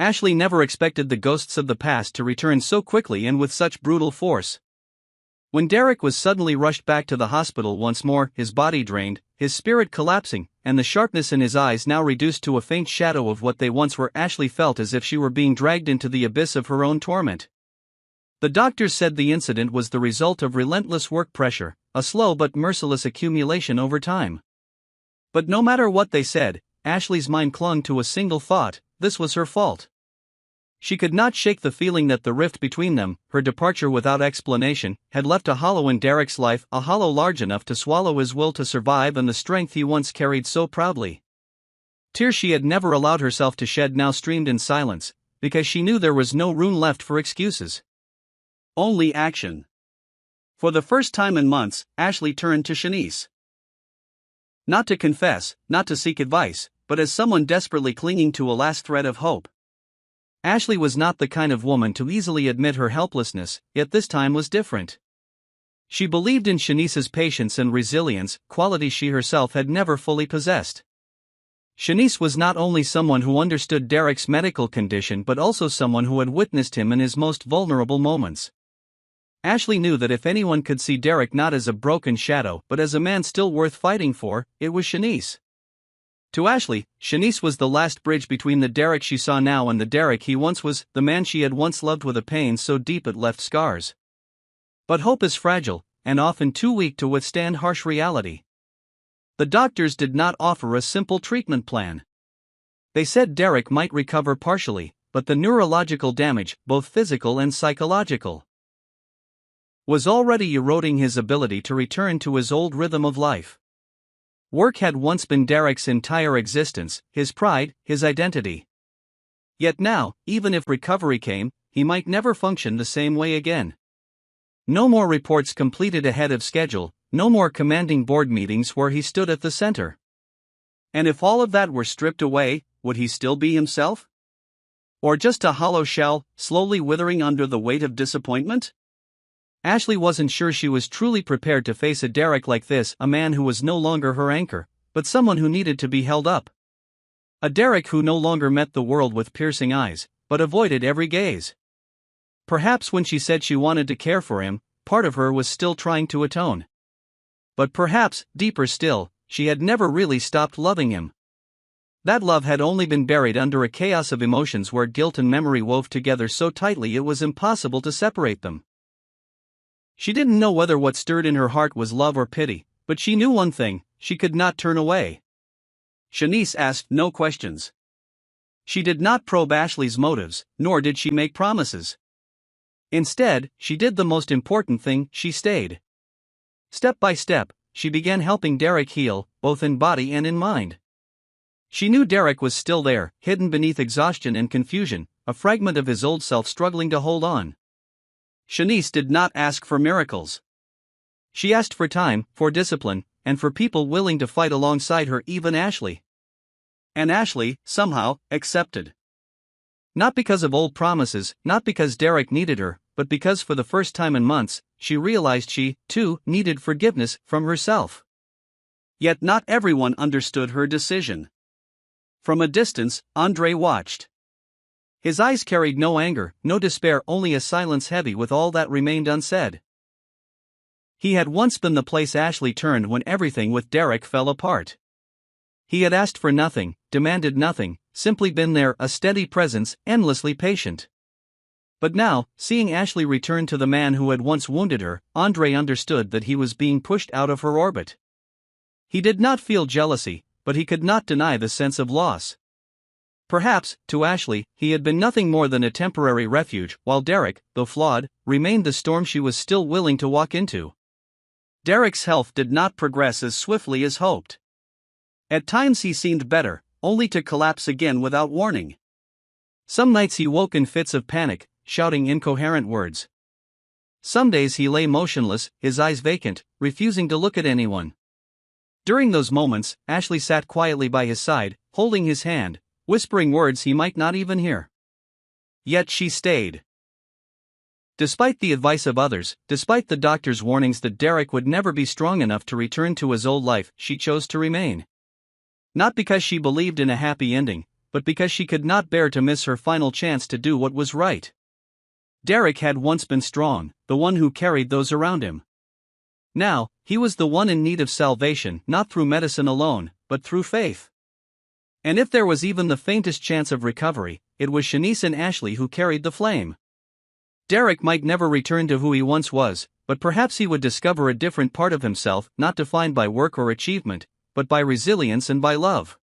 Ashley never expected the ghosts of the past to return so quickly and with such brutal force. When Derek was suddenly rushed back to the hospital once more, his body drained, his spirit collapsing, and the sharpness in his eyes now reduced to a faint shadow of what they once were, Ashley felt as if she were being dragged into the abyss of her own torment. The doctors said the incident was the result of relentless work pressure, a slow but merciless accumulation over time. But no matter what they said, Ashley's mind clung to a single thought: this was her fault. She could not shake the feeling that the rift between them, her departure without explanation, had left a hollow in Derek's life, a hollow large enough to swallow his will to survive and the strength he once carried so proudly. Tears she had never allowed herself to shed now streamed in silence, because she knew there was no room left for excuses. Only action. For the first time in months, Ashley turned to Shanice. Not to confess, not to seek advice, but as someone desperately clinging to a last thread of hope. Ashley was not the kind of woman to easily admit her helplessness, yet this time was different. She believed in Shanice's patience and resilience, qualities she herself had never fully possessed. Shanice was not only someone who understood Derek's medical condition but also someone who had witnessed him in his most vulnerable moments. Ashley knew that if anyone could see Derek not as a broken shadow but as a man still worth fighting for, it was Shanice. To Ashley, Shanice was the last bridge between the Derek she saw now and the Derek he once was, the man she had once loved with a pain so deep it left scars. But hope is fragile, and often too weak to withstand harsh reality. The doctors did not offer a simple treatment plan. They said Derek might recover partially, but the neurological damage, both physical and psychological, was already eroding his ability to return to his old rhythm of life. Work had once been Derek's entire existence, his pride, his identity. Yet now, even if recovery came, he might never function the same way again. No more reports completed ahead of schedule, no more commanding board meetings where he stood at the center. And if all of that were stripped away, would he still be himself? Or just a hollow shell, slowly withering under the weight of disappointment? Ashley wasn't sure she was truly prepared to face a Derek like this, a man who was no longer her anchor, but someone who needed to be held up. A Derek who no longer met the world with piercing eyes, but avoided every gaze. Perhaps when she said she wanted to care for him, part of her was still trying to atone. But perhaps, deeper still, she had never really stopped loving him. That love had only been buried under a chaos of emotions where guilt and memory wove together so tightly it was impossible to separate them. She didn't know whether what stirred in her heart was love or pity, but she knew one thing: she could not turn away. Shanice asked no questions. She did not probe Ashley's motives, nor did she make promises. Instead, she did the most important thing: she stayed. Step by step, she began helping Derek heal, both in body and in mind. She knew Derek was still there, hidden beneath exhaustion and confusion, a fragment of his old self struggling to hold on. Shanice did not ask for miracles. She asked for time, for discipline, and for people willing to fight alongside her, even Ashley. And Ashley, somehow, accepted. Not because of old promises, not because Derek needed her, but because for the first time in months, she realized she, too, needed forgiveness from herself. Yet not everyone understood her decision. From a distance, Andre watched. His eyes carried no anger, no despair, only a silence heavy with all that remained unsaid. He had once been the place Ashley turned when everything with Derek fell apart. He had asked for nothing, demanded nothing, simply been there, a steady presence, endlessly patient. But now, seeing Ashley return to the man who had once wounded her, Andre understood that he was being pushed out of her orbit. He did not feel jealousy, but he could not deny the sense of loss. Perhaps, to Ashley, he had been nothing more than a temporary refuge, while Derek, though flawed, remained the storm she was still willing to walk into. Derek's health did not progress as swiftly as hoped. At times he seemed better, only to collapse again without warning. Some nights he woke in fits of panic, shouting incoherent words. Some days he lay motionless, his eyes vacant, refusing to look at anyone. During those moments, Ashley sat quietly by his side, holding his hand, whispering words he might not even hear. Yet she stayed. Despite the advice of others, despite the doctor's warnings that Derek would never be strong enough to return to his old life, she chose to remain. Not because she believed in a happy ending, but because she could not bear to miss her final chance to do what was right. Derek had once been strong, the one who carried those around him. Now, he was the one in need of salvation, not through medicine alone, but through faith. And if there was even the faintest chance of recovery, it was Shanice and Ashley who carried the flame. Derek might never return to who he once was, but perhaps he would discover a different part of himself, not defined by work or achievement, but by resilience and by love.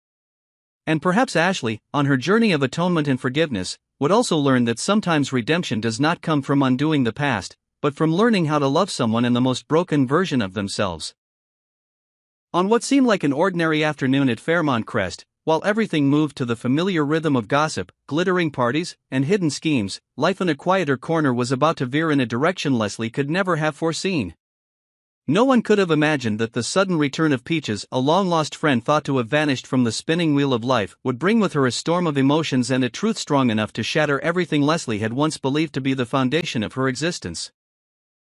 And perhaps Ashley, on her journey of atonement and forgiveness, would also learn that sometimes redemption does not come from undoing the past, but from learning how to love someone in the most broken version of themselves. On what seemed like an ordinary afternoon at Fairmont Crest, while everything moved to the familiar rhythm of gossip, glittering parties, and hidden schemes, life in a quieter corner was about to veer in a direction Leslie could never have foreseen. No one could have imagined that the sudden return of Peaches, a long-lost friend thought to have vanished from the spinning wheel of life, would bring with her a storm of emotions and a truth strong enough to shatter everything Leslie had once believed to be the foundation of her existence.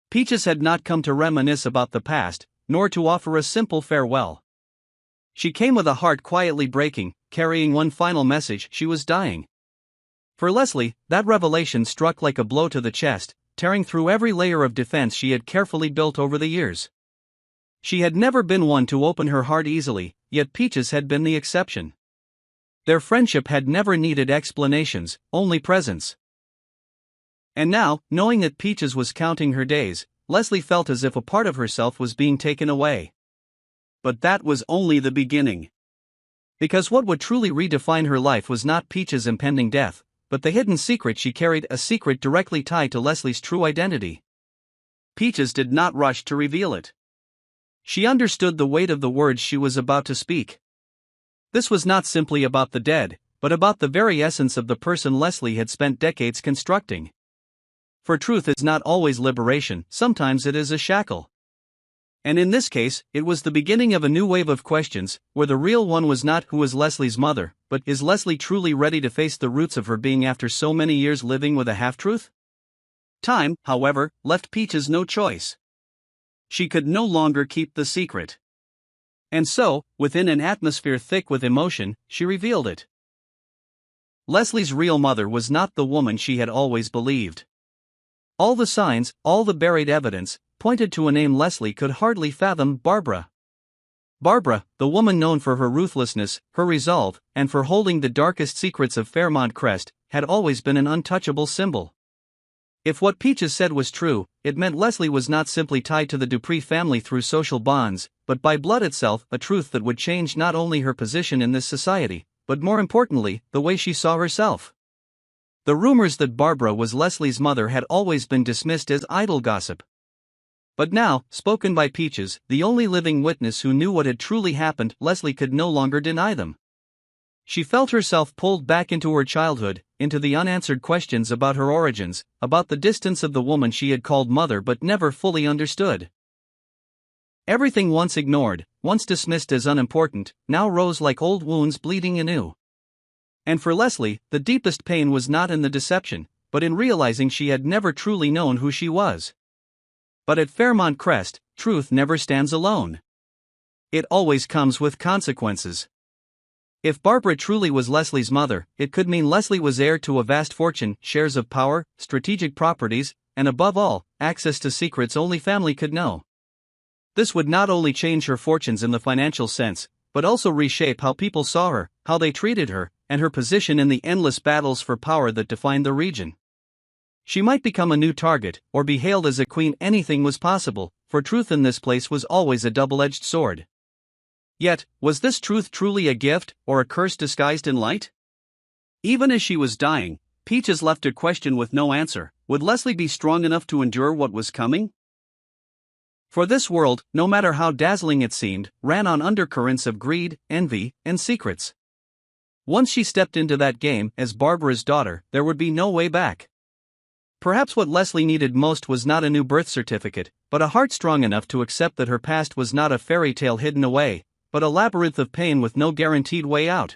Peaches had not come to reminisce about the past, nor to offer a simple farewell. She came with a heart quietly breaking, carrying one final message: she was dying. For Leslie, that revelation struck like a blow to the chest, tearing through every layer of defense she had carefully built over the years. She had never been one to open her heart easily, yet Peaches had been the exception. Their friendship had never needed explanations, only presence. And now, knowing that Peaches was counting her days, Leslie felt as if a part of herself was being taken away. But that was only the beginning. Because what would truly redefine her life was not Peaches' impending death, but the hidden secret she carried, a secret directly tied to Leslie's true identity. Peaches did not rush to reveal it. She understood the weight of the words she was about to speak. This was not simply about the dead, but about the very essence of the person Leslie had spent decades constructing. For truth is not always liberation, sometimes it is a shackle. And in this case, it was the beginning of a new wave of questions, where the real one was not who was Leslie's mother, but is Leslie truly ready to face the roots of her being after so many years living with a half-truth? Time, however, left Peaches no choice. She could no longer keep the secret. And so, within an atmosphere thick with emotion, she revealed it. Leslie's real mother was not the woman she had always believed. All the signs, all the buried evidence, pointed to a name Leslie could hardly fathom: Barbara. Barbara, the woman known for her ruthlessness, her resolve, and for holding the darkest secrets of Fairmont Crest, had always been an untouchable symbol. If what Peaches said was true, it meant Leslie was not simply tied to the Dupree family through social bonds, but by blood itself, a truth that would change not only her position in this society, but more importantly, the way she saw herself. The rumors that Barbara was Leslie's mother had always been dismissed as idle gossip. But now, spoken by Peaches, the only living witness who knew what had truly happened, Leslie could no longer deny them. She felt herself pulled back into her childhood, into the unanswered questions about her origins, about the distance of the woman she had called mother but never fully understood. Everything once ignored, once dismissed as unimportant, now rose like old wounds bleeding anew. And for Leslie, the deepest pain was not in the deception, but in realizing she had never truly known who she was. But at Fairmont Crest, truth never stands alone. It always comes with consequences. If Barbara truly was Leslie's mother, it could mean Leslie was heir to a vast fortune, shares of power, strategic properties, and above all, access to secrets only family could know. This would not only change her fortunes in the financial sense, but also reshape how people saw her, how they treated her, and her position in the endless battles for power that defined the region. She might become a new target, or be hailed as a queen. Anything was possible, for truth in this place was always a double-edged sword. Yet, was this truth truly a gift, or a curse disguised in light? Even as she was dying, Peaches left a question with no answer: would Leslie be strong enough to endure what was coming? For this world, no matter how dazzling it seemed, ran on undercurrents of greed, envy, and secrets. Once she stepped into that game, as Barbara's daughter, there would be no way back. Perhaps what Leslie needed most was not a new birth certificate, but a heart strong enough to accept that her past was not a fairy tale hidden away, but a labyrinth of pain with no guaranteed way out.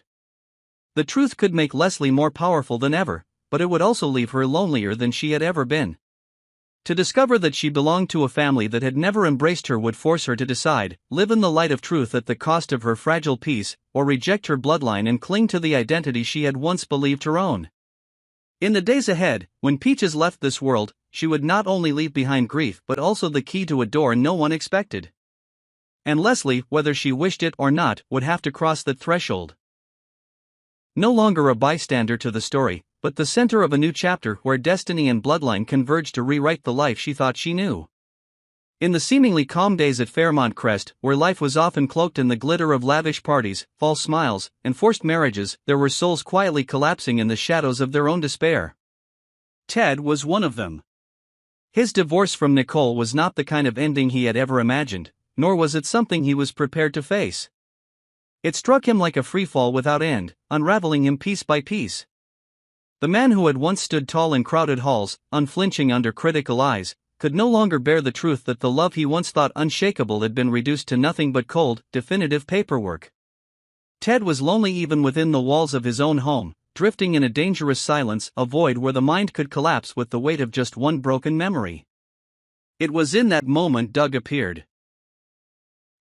The truth could make Leslie more powerful than ever, but it would also leave her lonelier than she had ever been. To discover that she belonged to a family that had never embraced her would force her to decide, live in the light of truth at the cost of her fragile peace, or reject her bloodline and cling to the identity she had once believed her own. In the days ahead, when Peaches left this world, she would not only leave behind grief but also the key to a door no one expected. And Leslie, whether she wished it or not, would have to cross that threshold. No longer a bystander to the story, but the center of a new chapter where destiny and bloodline converged to rewrite the life she thought she knew. In the seemingly calm days at Fairmont Crest, where life was often cloaked in the glitter of lavish parties, false smiles, and forced marriages, there were souls quietly collapsing in the shadows of their own despair. Ted was one of them. His divorce from Nicole was not the kind of ending he had ever imagined, nor was it something he was prepared to face. It struck him like a freefall without end, unraveling him piece by piece. The man who had once stood tall in crowded halls, unflinching under critical eyes, could no longer bear the truth that the love he once thought unshakable had been reduced to nothing but cold, definitive paperwork. Ted was lonely even within the walls of his own home, drifting in a dangerous silence, a void where the mind could collapse with the weight of just one broken memory. It was in that moment Doug appeared.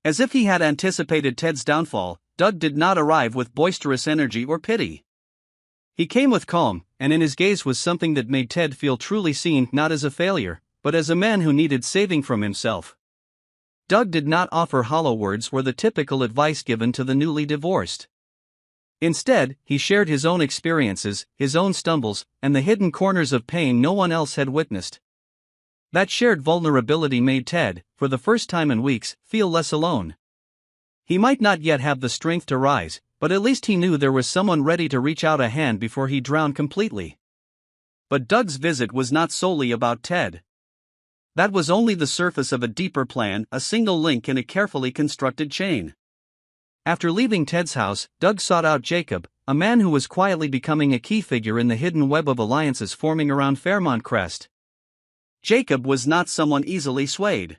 As if he had anticipated Ted's downfall, Doug did not arrive with boisterous energy or pity. He came with calm, and in his gaze was something that made Ted feel truly seen, not as a failure, but as a man who needed saving from himself. Doug did not offer hollow words or the typical advice given to the newly divorced. Instead, he shared his own experiences, his own stumbles, and the hidden corners of pain no one else had witnessed. That shared vulnerability made Ted, for the first time in weeks, feel less alone. He might not yet have the strength to rise, but at least he knew there was someone ready to reach out a hand before he drowned completely. But Doug's visit was not solely about Ted. That was only the surface of a deeper plan, a single link in a carefully constructed chain. After leaving Ted's house, Doug sought out Jacob, a man who was quietly becoming a key figure in the hidden web of alliances forming around Fairmont Crest. Jacob was not someone easily swayed.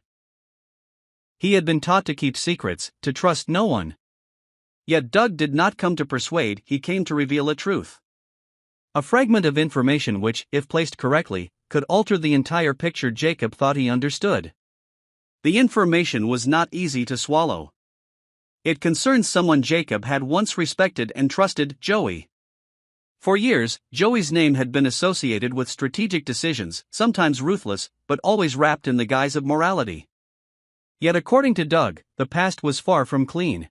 He had been taught to keep secrets, to trust no one. Yet Doug did not come to persuade, he came to reveal a truth. A fragment of information which, if placed correctly, could alter the entire picture Jacob thought he understood. The information was not easy to swallow. It concerned someone Jacob had once respected and trusted, Joey. For years, Joey's name had been associated with strategic decisions, sometimes ruthless, but always wrapped in the guise of morality. Yet according to Doug, the past was far from clean.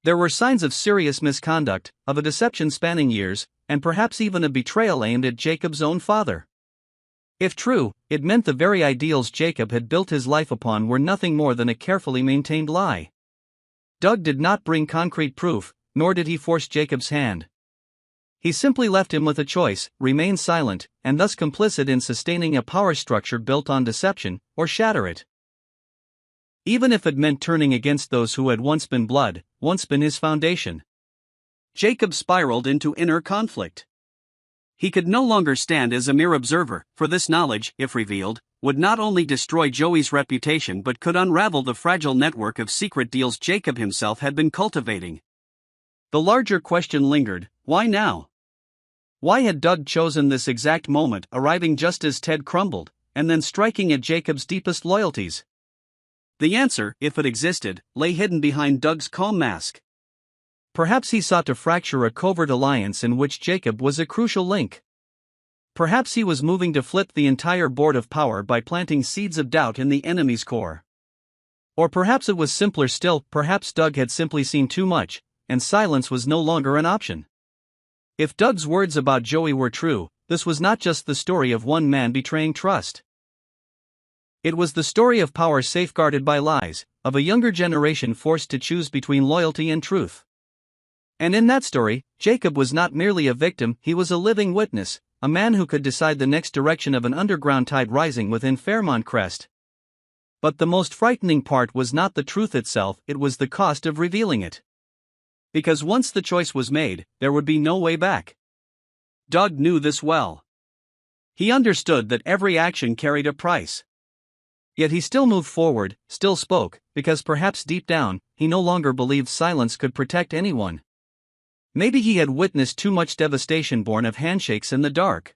There were signs of serious misconduct, of a deception spanning years, and perhaps even a betrayal aimed at Jacob's own father. If true, it meant the very ideals Jacob had built his life upon were nothing more than a carefully maintained lie. Doug did not bring concrete proof, nor did he force Jacob's hand. He simply left him with a choice: remain silent, and thus complicit in sustaining a power structure built on deception, or shatter it. Even if it meant turning against those who had once been blood, once been his foundation. Jacob spiraled into inner conflict. He could no longer stand as a mere observer, for this knowledge, if revealed, would not only destroy Joey's reputation but could unravel the fragile network of secret deals Jacob himself had been cultivating. The larger question lingered: why now? Why had Doug chosen this exact moment, arriving just as Ted crumbled, and then striking at Jacob's deepest loyalties? The answer, if it existed, lay hidden behind Doug's calm mask. Perhaps he sought to fracture a covert alliance in which Jacob was a crucial link. Perhaps he was moving to flip the entire board of power by planting seeds of doubt in the enemy's core. Or perhaps it was simpler still, perhaps Doug had simply seen too much, and silence was no longer an option. If Doug's words about Joey were true, this was not just the story of one man betraying trust. It was the story of power safeguarded by lies, of a younger generation forced to choose between loyalty and truth. And in that story, Jacob was not merely a victim, he was a living witness, a man who could decide the next direction of an underground tide rising within Fairmont Crest. But the most frightening part was not the truth itself, it was the cost of revealing it. Because once the choice was made, there would be no way back. Doug knew this well. He understood that every action carried a price. Yet he still moved forward, still spoke, because perhaps deep down, he no longer believed silence could protect anyone. Maybe he had witnessed too much devastation born of handshakes in the dark.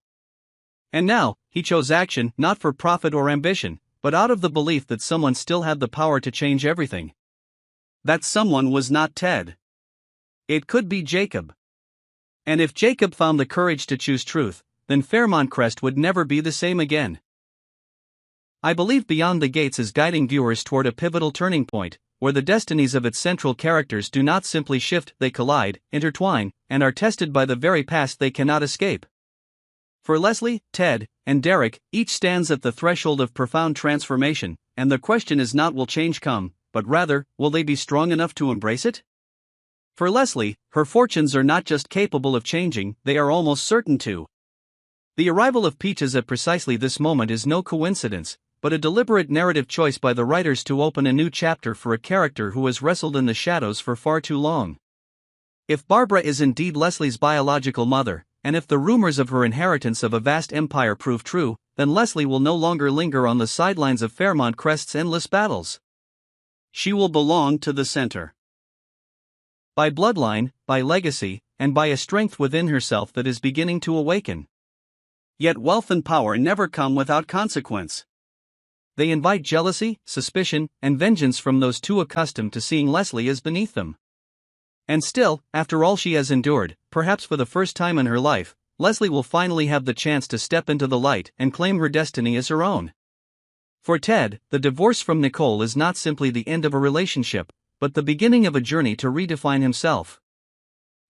And now, he chose action not for profit or ambition, but out of the belief that someone still had the power to change everything. That someone was not Ted. It could be Jacob. And if Jacob found the courage to choose truth, then Fairmont Crest would never be the same again. I believe Beyond the Gates is guiding viewers toward a pivotal turning point, where the destinies of its central characters do not simply shift, they collide, intertwine, and are tested by the very past they cannot escape. For Leslie, Ted, and Derek, each stands at the threshold of profound transformation, and the question is not will change come, but rather, will they be strong enough to embrace it? For Leslie, her fortunes are not just capable of changing, they are almost certain to. The arrival of Peaches at precisely this moment is no coincidence, but a deliberate narrative choice by the writers to open a new chapter for a character who has wrestled in the shadows for far too long. If Barbara is indeed Leslie's biological mother, and if the rumors of her inheritance of a vast empire prove true, then Leslie will no longer linger on the sidelines of Fairmont Crest's endless battles. She will belong to the center. By bloodline, by legacy, and by a strength within herself that is beginning to awaken. Yet wealth and power never come without consequence. They invite jealousy, suspicion, and vengeance from those too accustomed to seeing Leslie as beneath them. And still, after all she has endured, perhaps for the first time in her life, Leslie will finally have the chance to step into the light and claim her destiny as her own. For Ted, the divorce from Nicole is not simply the end of a relationship, but the beginning of a journey to redefine himself.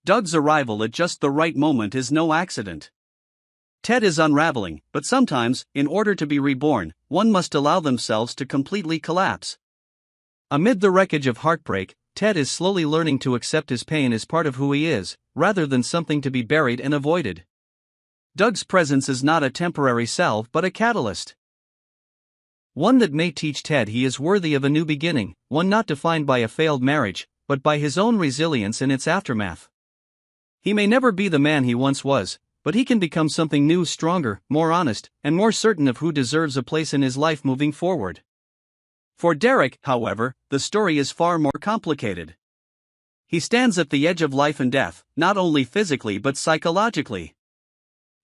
Doug's arrival at just the right moment is no accident. Ted is unraveling, but sometimes, in order to be reborn, one must allow themselves to completely collapse. Amid the wreckage of heartbreak, Ted is slowly learning to accept his pain as part of who he is, rather than something to be buried and avoided. Doug's presence is not a temporary salve but a catalyst. One that may teach Ted he is worthy of a new beginning, one not defined by a failed marriage, but by his own resilience in its aftermath. He may never be the man he once was, but he can become something new, stronger, more honest, and more certain of who deserves a place in his life moving forward. For Derek, however, the story is far more complicated. He stands at the edge of life and death, not only physically but psychologically.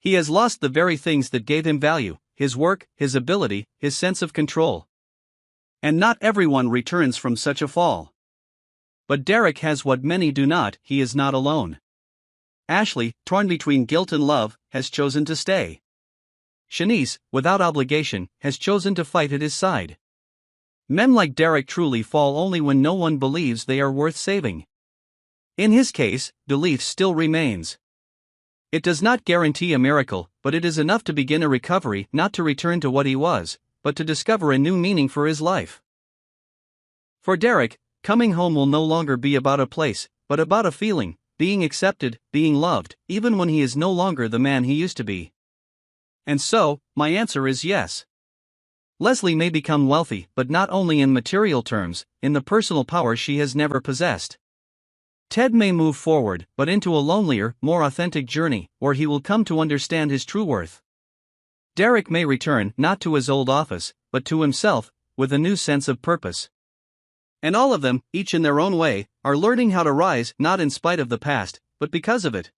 He has lost the very things that gave him value: his work, his ability, his sense of control. And not everyone returns from such a fall. But Derek has what many do not: he is not alone. Ashley, torn between guilt and love, has chosen to stay. Shanice, without obligation, has chosen to fight at his side. Men like Derek truly fall only when no one believes they are worth saving. In his case, belief still remains. It does not guarantee a miracle, but it is enough to begin a recovery, not to return to what he was, but to discover a new meaning for his life. For Derek, coming home will no longer be about a place, but about a feeling, being accepted, being loved, even when he is no longer the man he used to be. And so, my answer is yes. Leslie may become wealthy, but not only in material terms, in the personal power she has never possessed. Ted may move forward, but into a lonelier, more authentic journey, where he will come to understand his true worth. Derek may return, not to his old office, but to himself, with a new sense of purpose. And all of them, each in their own way, are learning how to rise, not in spite of the past, but because of it.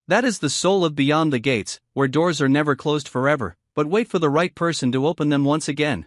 That is the soul of Beyond the Gates, where doors are never closed forever, but wait for the right person to open them once again.